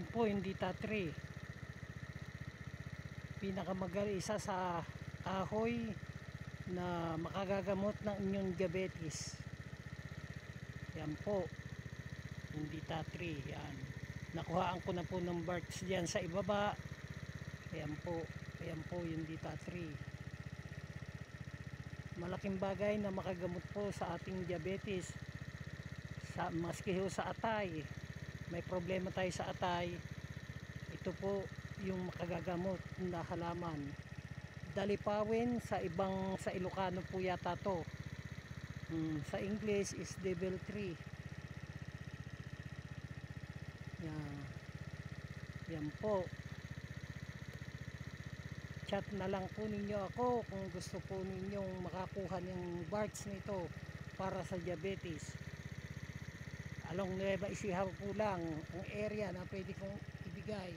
Yan po hindi tatri. Isa sa kahoy na makagagamot ng inyong diabetes. Yan po hindi tatri. Yan, nakuhaan ko na po ng birds diyan sa ibaba. Yan po yung D3. Malaking bagay na makagamot po sa ating diabetes. Maski ho sa atay, may problema tayo sa atay, ito po yung makagagamot na halaman. Dalipawin sa Ilocano po yata to. Sa English is devil tree. Yan po. Chat na lang po ninyo ako kung gusto po ninyong makakuha ng barts nito para sa diabetes. Along Nueva Ecija po lang ang area na pwede kong ibigay.